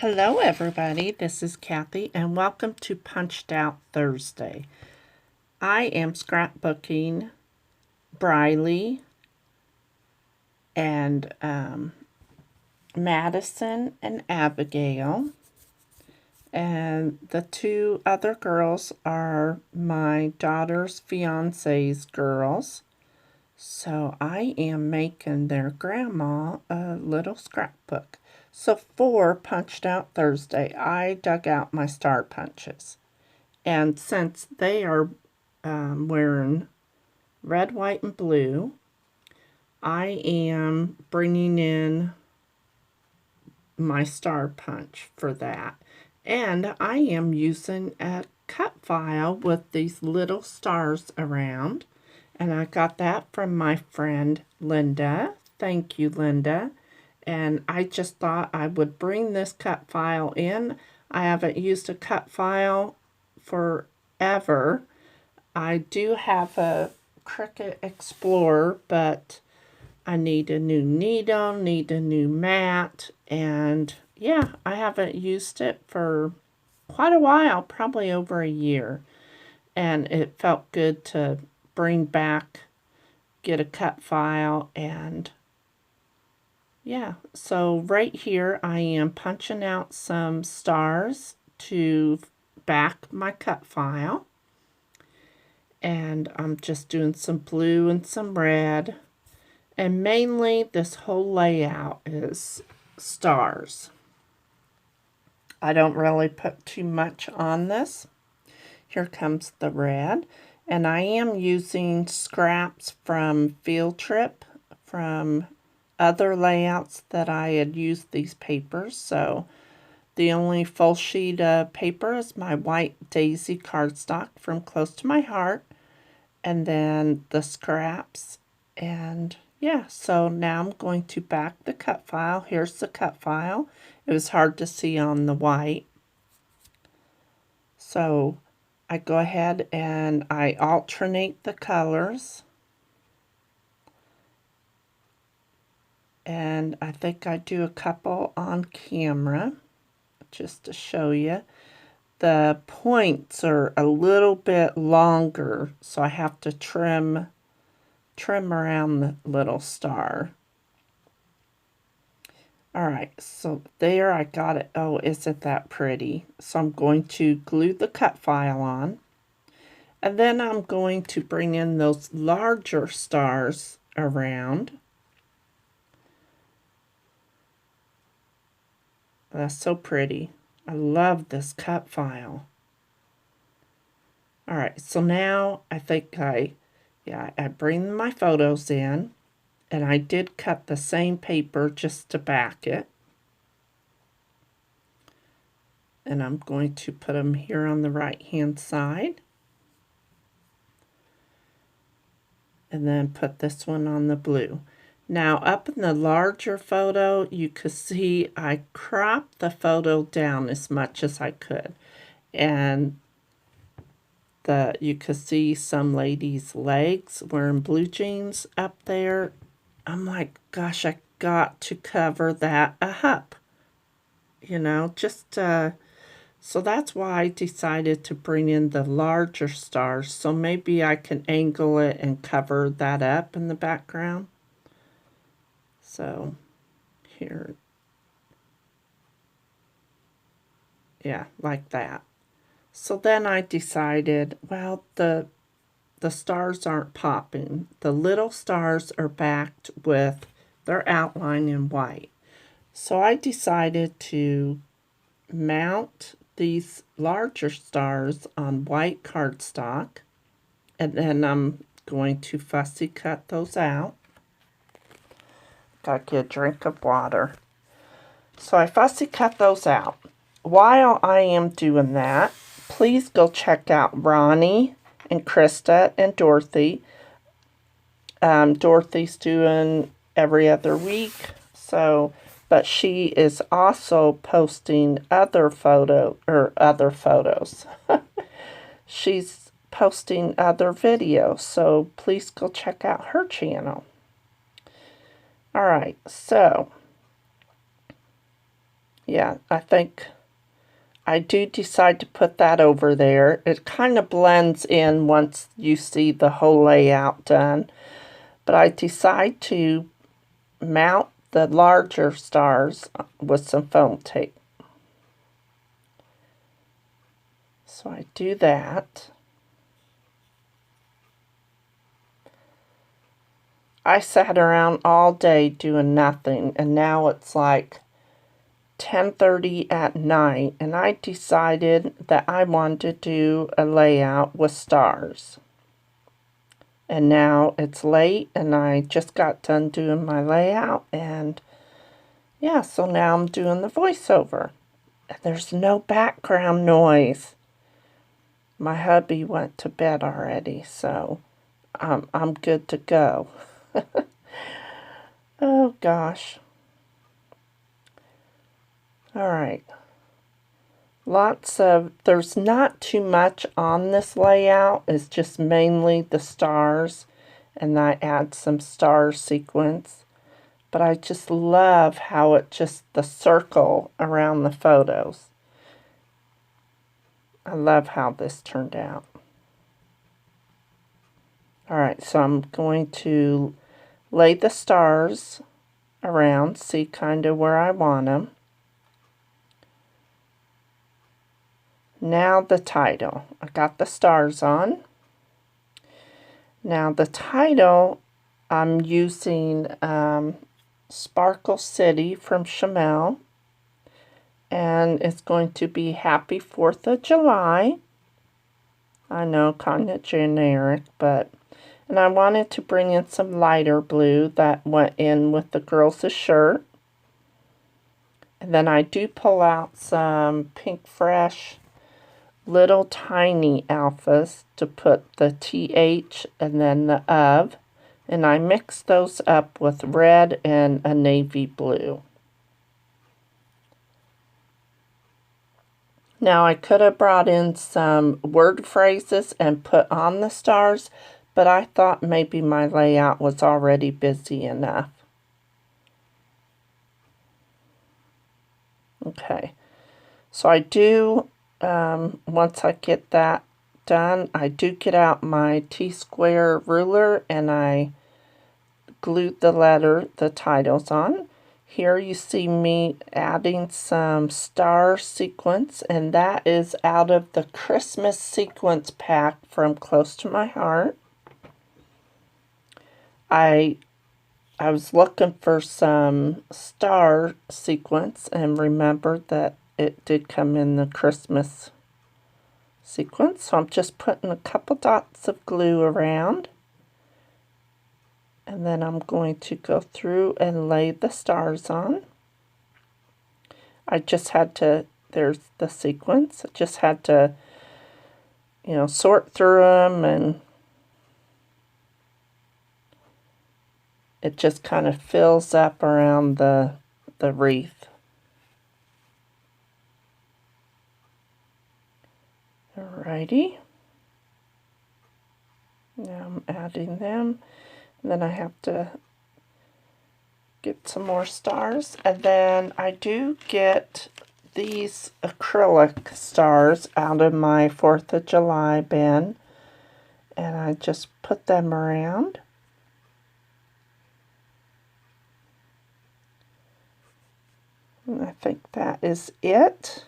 Hello everybody, this is Kathy and welcome to Punched Out Thursday. I am scrapbooking Briley and Madison and Abigail, and the two other girls are my daughter's fiance's girls. So I am making their grandma a little scrapbook. So for Punched Out Thursday, I dug out my star punches. And since they are wearing red, white, and blue, I am bringing in my star punch for that. And I am using a cut file with these little stars around. And I got that from my friend Linda. Thank you, Linda. And I just thought I would bring this cut file in. I haven't used a cut file forever. I do have a Cricut Explorer, but I need a new needle, need a new mat, and yeah, I haven't used it for quite a while, probably over a year. And it felt good to bring back, get a cut file, and yeah, so right here I am punching out some stars to back my cut file. And I'm just doing some blue and some red. And mainly this whole layout is stars. I don't really put too much on this. Here comes the red. And I am using scraps from Field Trip, from other layouts that I had used these papers. So the only full sheet of paper is my white daisy cardstock from Close to My Heart. And then the scraps. And yeah, so now I'm going to back the cut file. Here's the cut file. It was hard to see on the white. So I go ahead and I alternate the colors. And I think I do a couple on camera just to show you. The points are a little bit longer, so I have to trim around the little star. Alright, so there I got it. Oh, isn't that pretty? So I'm going to glue the cut file on. And then I'm going to bring in those larger stars around. That's so pretty. I love this cut file. Alright, so now I think I bring my photos in. And I did cut the same paper just to back it. And I'm going to put them here on the right hand side. And then put this one on the blue. Now up in the larger photo, you could see I cropped the photo down as much as I could. And you could see some lady's legs wearing blue jeans up there. I'm like, gosh, I got to cover that up. You know, just so that's why I decided to bring in the larger stars. So maybe I can angle it and cover that up in the background. So here, yeah, like that. So then I decided, well, the stars aren't popping. The little stars are backed with their outline in white. So I decided to mount these larger stars on white cardstock, and then I'm going to fussy cut those out. Gotta get a drink of water. So I fussy cut those out. While I am doing that, please go check out Ronnie and Krista and Dorothy. Dorothy's doing every other week, but she is also posting other photos. She's posting other videos, so please go check out her channel. Alright, so Yeah, I think I do decide to put that over there. It kind of blends in once you see the whole layout done. But I decide to mount the larger stars with some foam tape. So I do that. I sat around all day doing nothing, and now it's like 10:30 at night, and I decided that I wanted to do a layout with stars. And now it's late, and I just got done doing my layout, and yeah, so now I'm doing the voiceover. And there's no background noise. My hubby went to bed already, so I'm good to go. Oh gosh. All right. There's not too much on this layout. It's just mainly the stars, and I add some star sequence. But I just love how the circle around the photos. I love how this turned out. All right, so I'm going to lay the stars around, see kind of where I want them. Now the title. I got the stars on. Now the title, I'm using Sparkle City from Chamel. And it's going to be Happy 4th of July. I know, kind of generic, but... And I wanted to bring in some lighter blue that went in with the girls' shirt. And then I do pull out some Pink Fresh little tiny alphas to put the TH and then the of. And I mix those up with red and a navy blue. Now I could have brought in some word phrases and put on the stars, but I thought maybe my layout was already busy enough. Okay, so I do, once I get that done, I do get out my T-square ruler and I glued the titles on. Here you see me adding some star sequence, and that is out of the Christmas sequence pack from Close to My Heart. I was looking for some star sequence and remembered that it did come in the Christmas sequence. So I'm just putting a couple dots of glue around. And then I'm going to go through and lay the stars on. I just had to, there's the sequence. I just had to, sort through them, and it just kind of fills up around the wreath. Alrighty. Now I'm adding them. And then I have to get some more stars. And then I do get these acrylic stars out of my 4th of July bin. And I just put them around. And I think that is it.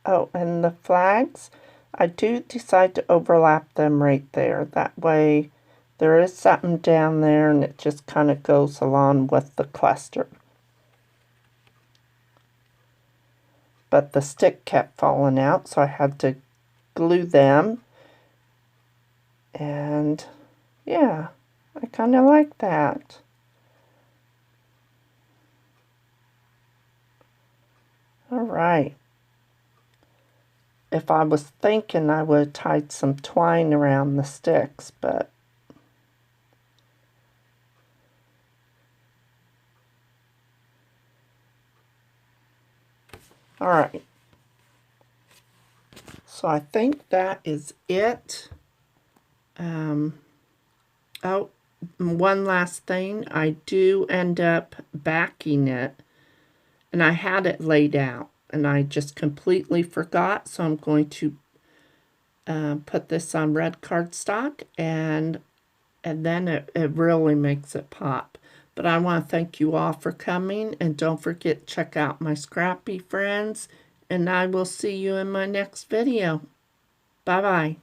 Oh, and the flags, I do decide to overlap them right there. That way there is something down there and it just kind of goes along with the cluster. But the stick kept falling out, so I had to glue them. And yeah, I kind of like that. All right. If I was thinking, I would have tied some twine around the sticks, but all right. So I think that is it. Oh, one last thing. I do end up backing it And I had it laid out, and I just completely forgot, so I'm going to put this on red cardstock, and then it really makes it pop. But I want to thank you all for coming, and don't forget to check out my Scrappy friends, and I will see you in my next video. Bye-bye.